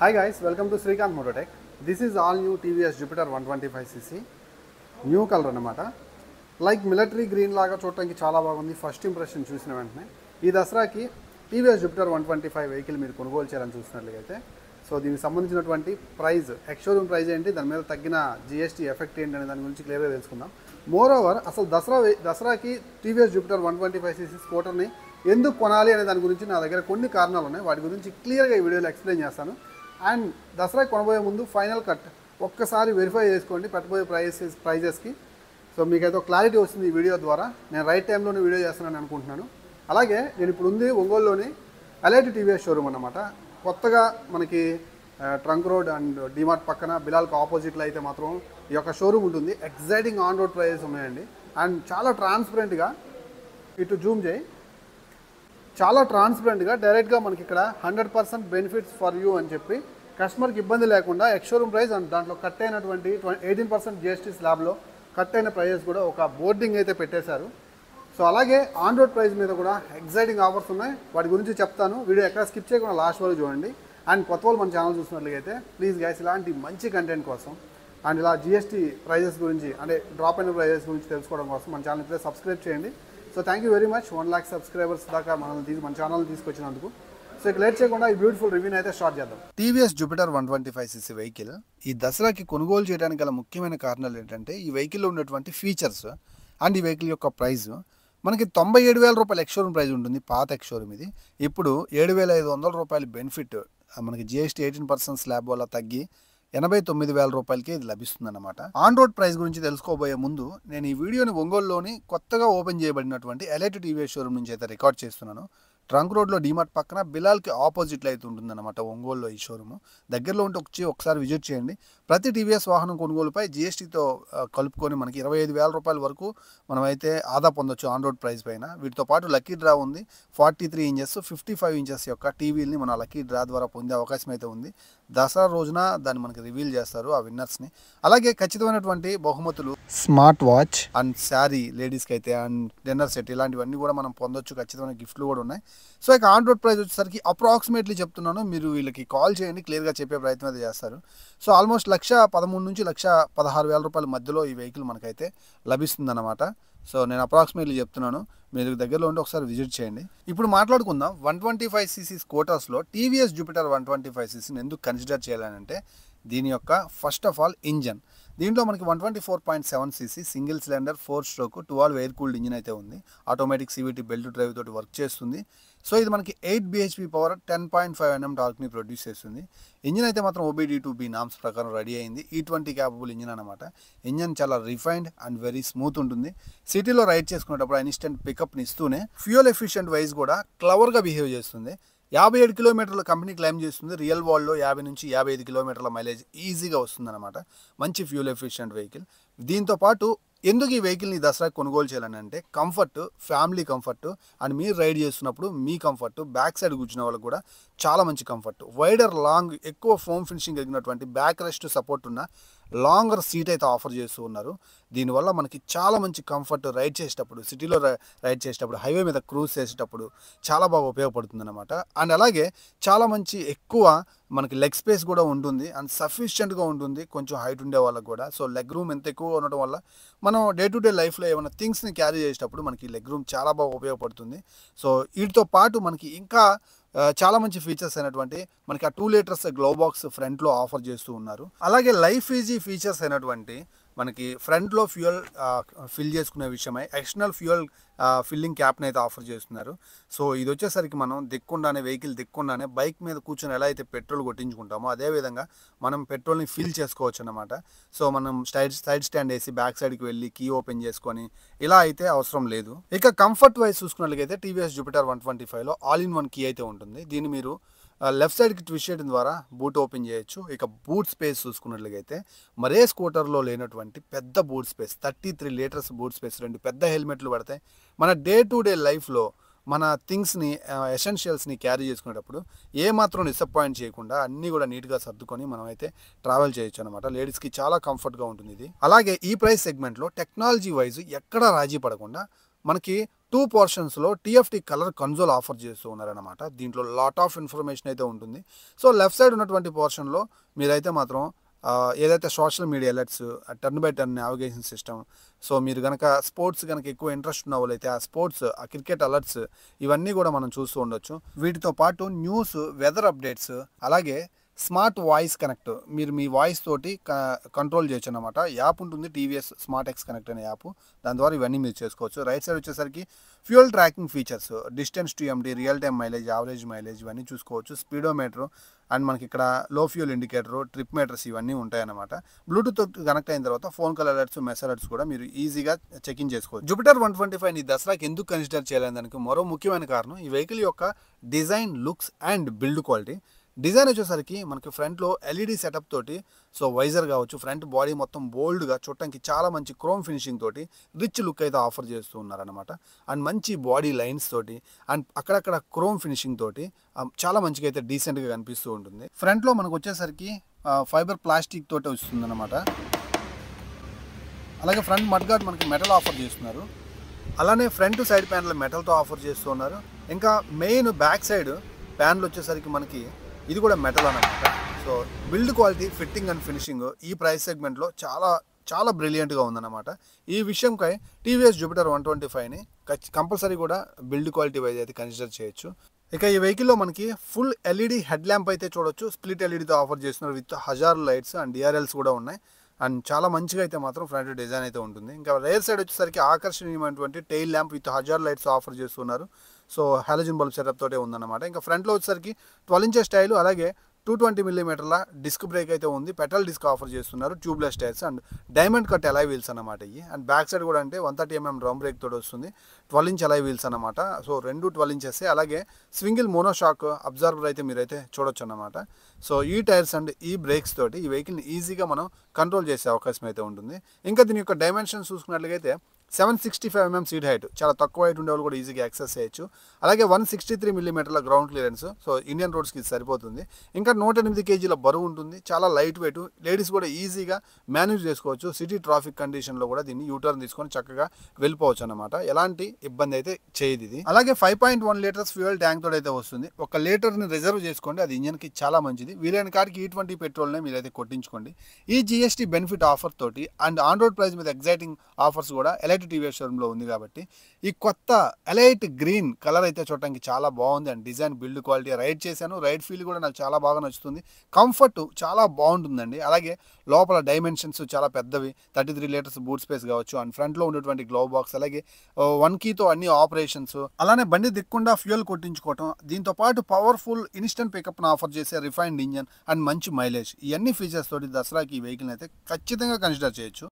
Hi guys, welcome to Srikanth Mototech. This is all new TVS Jupiter 125cc. New color అన్నమాట. Like military green లాగా చూడటానికి చాలా బాగుంది. First impression చూసిన వెంటనే ఈ దసరాకి టీవీఎస్ జూపిటర్ 125 వెహికల్ మీరు కొనుగోలు చేయాలని చూసినట్లయితే సో దీనికి సంబంధించినటువంటి ప్రైస్ ఎక్స్షోరూమ్ ప్రైస్ ఏంటి, దాని మీద తగ్గిన జిఎస్టీ ఎఫెక్ట్ ఏంటి అనే దాని గురించి క్లియర్గా తెలుసుకుందాం. మోర్ ఓవర్ అసలు దసరాకి టీవీఎస్ జూపిటర్ 125cc స్కూటర్ని ఎందుకు కొనాలి అనే దాని గురించి నా దగ్గర కొన్ని కారణాలు ఉన్నాయి. వాటి గురించి క్లియర్గా ఈ వీడియోలో ఎక్స్ప్లెయిన్ చేస్తాను. అండ్ దసరా కొనబోయే ముందు ఫైనల్ కట్ ఒక్కసారి వెరిఫై చేసుకోండి పెట్టబోయే ప్రైజెస్కి. సో మీకైతే క్లారిటీ వస్తుంది ఈ వీడియో ద్వారా. నేను రైట్ టైంలోనే వీడియో చేస్తున్నాను అనుకుంటున్నాను. అలాగే నేను ఇప్పుడు ఉంది ఒంగోలులోని ఎలైట్ టీవీఎస్ షోరూమ్ అన్నమాట. కొత్తగా మనకి ట్రంక్ రోడ్ అండ్ డిమార్ట్ పక్కన బిలాల్కి ఆపోజిట్లో అయితే మాత్రం ఈ యొక్క షోరూమ్ ఉంటుంది. ఎగ్జైటింగ్ ఆన్ రోడ్ ప్రైజెస్ ఉన్నాయండి. అండ్ చాలా ట్రాన్స్పరెంట్గా ఇటు జూమ్ చేయి, చాలా ట్రాన్స్పరెంట్గా డైరెక్ట్గా మనకి ఇక్కడ 100% బెనిఫిట్స్ ఫర్ యూ అని చెప్పి కస్టమర్కి ఇబ్బంది లేకుండా ఎక్స్షోరూమ్ ప్రైస్ అండ్ దాంట్లో కట్ అయినటువంటి 18% జిఎస్టీ స్లాబ్లో కట్ అయిన ప్రైజెస్ కూడా ఒక బోర్డింగ్ అయితే పెట్టేశారు. సో అలాగే ఆన్ రోడ్ ప్రైస్ మీద కూడా ఎగ్జైటింగ్ ఆఫర్స్ ఉన్నాయి. వాటి గురించి చెప్తాను. వీడియో ఎక్కడ స్కిప్ చేయకుండా లాస్ట్ వరకు చూడండి. అండ్ కొత్త వాళ్ళు మన ఛానల్ చూసినట్లయితే ప్లీజ్ గైస్ ఇలాంటి మంచి కంటెంట్ కోసం అండ్ ఇలా జిఎస్టీ ప్రైజెస్ గురించి అంటే డ్రాప్ అయిన ప్రైజెస్ గురించి తెలుసుకోవడం కోసం మన ఛానల్ అయితే సబ్స్క్రైబ్ చేయండి. So thank you very much. 1 lakh subscribers దాకా మన ఛానల్ తీసుకొచ్చినందుకు. సో ఇక లేట్ చేయకుండా ఈ బ్యూటిఫుల్ రివ్యూని అయితే స్టార్ట్ చేద్దాం. టీవీఎస్ జూపిటర్ 125cc వెహికల్ ఈ దసరాకి కొనుగోలు చేయడానికి గల ముఖ్యమైన కారణాలు ఏంటంటే ఈ వెహికల్లో ఉన్నటువంటి ఫీచర్స్ అండ్ ఈ వెహికల్ యొక్క ప్రైస్. మనకి 97,000 రూపాయలు ఎక్స్షోరూమ్ ప్రైస్ ఉంటుంది పాత ఎక్స్షోరూమ్. ఇది ఇప్పుడు 7,500 రూపాయలు బెనిఫిట్ మనకి జిఎస్టీ 18% స్లాబ్ వల్ల తగ్గి 89,000 రూపాయలకి ఇది లభిస్తుంది అనమాట. ఆన్ రోడ్ ప్రైస్ గురించి తెలుసుకోబోయే ముందు నేను ఈ వీడియోని ఒంగోలులోని కొత్తగా ఓపెన్ చేయబడినటువంటి ఎలైట్ టీవీఎస్ షోరూమ్ నుంచి అయితే రికార్డ్ చేస్తున్నాను. ట్రంక్ రోడ్లో డిమార్ట్ పక్కన బిలాల్కి ఆపోజిట్లో అయితే ఉంటుందన్నమాట ఒంగోలులో ఈ షోరూమ్. దగ్గరలో ఉంటే ఒకసారి విజిట్ చేయండి. ప్రతి టీవీఎస్ వాహనం కొనుగోలుపై జిఎస్టీతో కలుపుకొని మనకి 25,000 రూపాయల వరకు మనమైతే ఆదా పొందొచ్చు ఆన్ రోడ్ ప్రైస్ పైన. వీటితో పాటు లక్కీ డ్రా ఉంది. 43 ఇంచెస్ 55 ఇంచెస్ యొక్క టీవీని మన లక్కీ డ్రా ద్వారా పొందే అవకాశం అయితే ఉంది. దసరా రోజున దాన్ని మనకి రివీల్ చేస్తారు ఆ విన్నర్స్ని. అలాగే ఖచ్చితమైనటువంటి బహుమతులు స్మార్ట్ వాచ్ అండ్ శారీ లేడీస్కి అయితే అండ్ డిన్నర్ సెట్ ఇలాంటివన్నీ కూడా మనం పొందొచ్చు. ఖచ్చితమైన గిఫ్ట్లు కూడా ఉన్నాయి. సో ఇక ఆన్ రోడ్ ప్రైస్ వచ్చేసరికి అప్రాక్సిమేట్లీ చెప్తున్నాను, మీరు వీళ్ళకి కాల్ చేయండి, క్లియర్గా చెప్పే ప్రయత్నం అయితే చేస్తారు. సో ఆల్మోస్ట్ 1,13,000 నుంచి 1,16,000 రూపాయల మధ్యలో ఈ వెహికల్ మనకైతే లభిస్తుందన్నమాట. సో నేను అప్రాక్సిమేట్లీ చెప్తున్నాను, మీరు దగ్గరలో ఉంటే ఒకసారి విజిట్ చేయండి. ఇప్పుడు మాట్లాడుకుందాం 125cc స్కూటర్స్లో టీవీఎస్ జూపిటర్ 125cc ఎందుకు కన్సిడర్ చేయాలంటే దీని యొక్క ఫస్ట్ ఆఫ్ ఆల్ ఇంజన్. దీంట్లో మనకి 124.7cc single cylinder 4 stroke 12 air cooled engine అయితే ఉంది. ఆటోమేటిక్ సివిటీ బెల్ట్ డ్రైవ్ తోటి వర్క్ చేస్తుంది. సో ఇది మనకి 8 bhp పవర్ 10.5 Nm టార్క్ని ప్రొడ్యూస్ చేస్తుంది. ఇంజిన్ అయితే మాత్రం OBD2B నామ్స్ ప్రకారం రెడీ అయింది. E20 క్యాపబుల్ ఇంజిన్ అనమాట. ఇంజిన్ చాలా రిఫైన్డ్ అండ్ వెరీ స్మూత్ ఉంటుంది. సిటీలో రైడ్ చేసుకునేటప్పుడు ఇన్స్టెంట్ పికప్ని ఇస్తూనే ఫ్యూయల్ ఎఫిషియెంట్ వైజ్ కూడా క్లవర్గా బిహేవ్ చేస్తుంది. 57 కిలోమీటర్ల కంపెనీ క్లైమ్ చేస్తుంది. రియల్ వరల్డ్లో 50 నుంచి 55 కిలోమీటర్ల మైలేజ్ ఈజీగా వస్తుందన్నమాట. మంచి ఫ్యూల్ ఎఫిషియెంట్ వెహికల్. దీంతో పాటు ఎందుకు ఈ వెహికల్ని దసరా కొనుగోలు చేయాలని అంటే కంఫర్ట్, ఫ్యామిలీ కంఫర్ట్ అండ్ మీరు రైడ్ చేస్తున్నప్పుడు మీ కంఫర్ట్, బ్యాక్ సైడ్ కూర్చున్న వాళ్ళకి కూడా చాలా మంచి కంఫర్ట్. వైడర్ లాంగ్ ఎక్కువ ఫోమ్ ఫినిషింగ్ కలిగినటువంటి బ్యాక్ రెస్ట్ సపోర్ట్ ఉన్న లాంగర్ సీట్ అయితే ఆఫర్ చేస్తూ ఉన్నారు. దీనివల్ల మనకి చాలా మంచి కంఫర్ట్ రైడ్ చేసేటప్పుడు, సిటీలో రైడ్ చేసేటప్పుడు, హైవే మీద క్రూజ్ చేసేటప్పుడు చాలా బాగా ఉపయోగపడుతుంది అనమాట. అండ్ అలాగే చాలా మంచి ఎక్కువ మనకి లెగ్ స్పేస్ కూడా ఉంటుంది అండ్ సఫిషియెంట్గా ఉంటుంది కొంచెం హైట్ ఉండే వాళ్ళకి కూడా. సో లెగ్ రూమ్ ఎంత ఎక్కువగా ఉండటం వల్ల మనం డే టు డే లైఫ్లో ఏమైనా థింగ్స్ని క్యారీ చేసేటప్పుడు మనకి లెగ్ రూమ్ చాలా బాగా ఉపయోగపడుతుంది. సో వీటితో పాటు మనకి ఇంకా చాలా మంచి ఫీచర్స్ అయినటువంటి మనకి ఆ 2 లీటర్స్ గ్లో బాక్స్ ఫ్రంట్లో ఆఫర్ చేస్తూ ఉన్నారు. అలాగే లైఫ్ ఈజీ ఫీచర్స్ అయినటువంటి మనకి ఫ్రంట్లో ఫ్యూయల్ ఫిల్ చేసుకునే విషయమై ఎక్స్టర్నల్ ఫ్యూయల్ ఫిల్లింగ్ క్యాప్ని అయితే ఆఫర్ చేస్తున్నారు. సో ఇది వచ్చేసరికి మనం వెహికల్ దిక్కుండానే బైక్ మీద కూర్చొని ఎలా అయితే పెట్రోల్ కొట్టించుకుంటామో అదేవిధంగా మనం పెట్రోల్ని ఫిల్ చేసుకోవచ్చు అనమాట. సో మనం సైడ్ స్టాండ్ వేసి బ్యాక్ సైడ్కి వెళ్ళి కీ ఓపెన్ చేసుకొని ఇలా అయితే అవసరం లేదు. ఇక కంఫర్ట్ వైజ్ చూసుకున్నట్లయితే టీవీఎస్ జూపిటర్ 125లో ఆల్ ఇన్ వన్ కీ అయితే ఉంటుంది. దీన్ని మీరు లెఫ్ట్ సైడ్కి ట్విస్ట్ చేయడం ద్వారా బూట్ ఓపెన్ చేయొచ్చు. ఇక బూట్ స్పేస్ చూసుకున్నట్లయితే మరే స్కూటర్లో లేనటువంటి పెద్ద boot space, 33 litres boot space, 2 పెద్ద హెల్మెట్లు పడతాయి. మన డే టు డే లైఫ్లో మన థింగ్స్ని ఎసెన్షియల్స్ని క్యారీ చేసుకునేటప్పుడు ఏమాత్రం డిసప్పాయింట్ చేయకుండా అన్నీ కూడా నీట్గా సర్దుకొని మనం అయితే ట్రావెల్ చేయొచ్చు అనమాట. లేడీస్కి చాలా కంఫర్ట్గా ఉంటుంది ఇది. అలాగే ఈ ప్రైస్ సెగ్మెంట్లో టెక్నాలజీ వైజ్ ఎక్కడా రాజీ పడకుండా మనకి 2 పోర్షన్స్‌లో టీఎఫ్టీ కలర్ కన్సోల్ ఆఫర్ చేస్తూ ఉన్నారనమాట. దీంట్లో లాట్ ఆఫ్ ఇన్ఫర్మేషన్ అయితే ఉంటుంది. సో లెఫ్ట్ సైడ్ ఉన్నటువంటి పోర్షన్‌లో మీరైతే మాత్రం ఏదైతే social media alerts, turn by turn navigation system, so మీరు గనక స్పోర్ట్స్ గనక ఎక్కువ ఇంట్రెస్ట్ ఉన్న వాళ్ళైతే ఆ స్పోర్ట్స్, ఆ క్రికెట్ అలర్ట్స్ ఇవన్నీ కూడా మనం చూస్తూ ఉండొచ్చు. వీటితో పాటు న్యూస్, వెదర్ అప్డేట్స్, అలాగే స్మార్ట్ వాయిస్ కనెక్ట్, మీరు మీ వాయిస్ తోటి కంట్రోల్ చేయొచ్చు అనమాట. యాప్ ఉంటుంది టీవీఎస్ స్మార్ట్ ఎక్స్ కనెక్ట్ అనే యాప్. దాని ద్వారా ఇవన్నీ మీరు చేసుకోవచ్చు. రైట్ సైడ్ వచ్చేసరికి fuel tracking features, distance to empty, real time mileage, average mileage ఇవన్నీ చూసుకోవచ్చు. స్పీడోమీటర్ అండ్ మనకి ఇక్కడ లో ఫ్యూల్ ఇండికేటర్, ట్రిప్ మీటర్స్ ఇవన్నీ ఉంటాయన్నమాట. బ్లూటూత్ కనెక్ట్ అయిన తర్వాత phone call alerts, message alerts కూడా మీరు ఈజీగా చెక్ ఇన్ చేసుకోవచ్చు. జూపిటర్ 125 ఈ దసరాకి ఎందుకు కన్సిడర్ చేయాలని దానికి మరో ముఖ్యమైన కారణం ఈ వెహికల్ యొక్క design, looks and build quality. Design వచ్చేసరికి మనకి ఫ్రంట్లో ఎల్ఈడి సెటప్ తోటి, సో వైజర్ కావచ్చు, ఫ్రంట్ బాడీ మొత్తం బోల్డ్గా చూడటానికి చాలా మంచి క్రోమ్ ఫినిషింగ్ తోటి రిచ్ లుక్ అయితే ఆఫర్ చేస్తూ ఉన్నారనమాట. అండ్ మంచి బాడీ లైన్స్ తోటి అండ్ అక్కడక్కడ క్రోమ్ ఫినిషింగ్ తోటి చాలా మంచిగా అయితే డీసెంట్గా కనిపిస్తూ ఉంటుంది. ఫ్రంట్లో మనకు వచ్చేసరికి ఫైబర్ ప్లాస్టిక్ తోటి వస్తుందన్నమాట. అలాగే ఫ్రంట్ మడ్గార్డ్ మనకి మెటల్ ఆఫర్ చేస్తున్నారు. అలానే ఫ్రంట్ సైడ్ ప్యానల్ మెటల్తో ఆఫర్ చేస్తూ ఉన్నారు. ఇంకా మెయిన్ బ్యాక్ సైడ్ ప్యానల్ వచ్చేసరికి మనకి ఇది కూడా మెటల్ అన్నమాట. So build quality, fitting and finishing ఈ ప్రైస్ సెగ్మెంట్లో చాలా చాలా బ్రిలియంట్గా ఉందన్నమాట. ఈ విషయంకై టీవీఎస్ జూపిటర్ 125ని కంపల్సరీ కూడా బిల్డ్ క్వాలిటీ వైజ్ అయితే కన్సిడర్ చేయొచ్చు. ఇక ఈ వెహికల్లో మనకి ఫుల్ ఎల్ఈడి హెడ్ ల్యాంప్ అయితే చూడొచ్చు. స్ప్లిట్ ఎల్ఈడితో ఆఫర్ చేస్తున్నారు with hazard lights and DRLs కూడా ఉన్నాయి. అండ్ చాలా మంచిగా అయితే మాత్రం ఫ్రంట్ డిజైన్ అయితే ఉంటుంది. ఇంకా రేర్ సైడ్ వచ్చేసరికి ఆకర్షణీయమైనటువంటి tail lamp with hazard lights offer చేస్తున్నారు. సో హాలోజన్ బల్బ్ సెటప్ తోటే ఉందన్నమాట. ఇంకా ఫ్రంట్లో వచ్చేసరికి 12 ఇంచెస్ స్టైల్, అలాగే 220 మిల్లీమీటర్ల డిస్క్ బ్రేక్ అయితే ఉంది. పెట్రోల్ డిస్క్ ఆఫర్ చేస్తున్నారు. Tubeless tyres and diamond cut Alai wheels అన్నమాట ఇవి. అండ్ బ్యాక్ సైడ్ కూడా అంటే 130mm డ్రమ్ బ్రేక్ తోటి వస్తుంది. 12 ఇంచ్ అలై వీల్స్ అన్నమాట. సో రెండు 12 ఇంచెస్, అలాగే స్వింగిల్ మోనోషాక్ అబ్జర్వర్ అయితే మీరైతే చూడొచ్చు అన్నమాట. సో ఈ టైర్స్ అండ్ ఈ బ్రేక్స్ తోటి ఈ వెహికల్ని ఈజీగా మనం కంట్రోల్ చేసే అవకాశం అయితే ఉంటుంది. ఇంకా దీని యొక్క డైమెన్షన్స్ చూసుకున్నట్లయితే 765mm సీట్ హైట్, చాలా తక్కువ హైట్ ఉండేవాళ్ళు కూడా ఈజీగా యాక్సెస్ చేయొచ్చు. అలాగే 163 మిల్లీమీటర్ల గ్రౌండ్ క్లియరెన్స్, సో ఇండియన్ రోడ్స్కి ఇది సరిపోతుంది. ఇంకా 108 కేజీల బరువు ఉంటుంది. చాలా లైట్ వెయిట్, లేడీస్ కూడా ఈజీగా మేనేజ్ చేసుకోవచ్చు. సిటీ ట్రాఫిక్ కండిషన్లో కూడా దీన్ని యూటర్న్ తీసుకొని చక్కగా వెళ్ళిపోవచ్చు అనమాట. ఎలాంటి ఇబ్బంది అయితే చేయదు ఇది. అలాగే 5.1 లీటర్స్ ఫ్యూయల్ ట్యాంక్ తోటి అయితే వస్తుంది. 1 లీటర్ని రిజర్వ్ చేసుకోండి, అది ఇంజన్కి చాలా మంచిది. వీలైన కాడికి E20 పెట్రోల్నే మీరైతే కొట్టించుకోండి. ఈ జిఎస్టీ బెనిఫిట్ ఆఫర్ తోటి అండ్ ఆన్ రోడ్ ప్రైస్ మీద ఎగ్జైటింగ్ ఆఫర్స్ కూడా ఎలైట్ టీవీఎస్ షోరూంలో ఉంది కాబట్టి ఈ కొత్త ఎలైట్ గ్రీన్ కలర్ అయితే చూడటానికి చాలా బాగుంది. And design, build quality ride చేశాను, రైడ్ ఫీల్ కూడా నాకు చాలా బాగా నచ్చుతుంది. కంఫర్ట్ చాలా బాగుంటుందండి. అలాగే లోపల డైమెన్షన్స్ చాలా పెద్దవి, 33 లీటర్స్ బూట్ స్పేస్ కావచ్చు. అండ్ ఫ్రంట్లో ఉన్నటువంటి గ్లవ్ బాక్స్, అలాగే 1 కీతో అన్ని ఆపరేషన్స్, అలానే బండి దిక్కుండా ఫ్యూయల్ కొట్టించుకోవటం, దీంతో పాటు పవర్ఫుల్ ఇన్స్టెంట్ పికప్ను ఆఫర్ చేసే రిఫైన్డ్ ఇంజన్ అండ్ మంచి మైలేజ్, ఇవన్నీ ఫీచర్స్ తోటి దసరాకి ఈ వెహికల్ని అయితే ఖచ్చితంగా కన్సిడర్ చేయొచ్చు.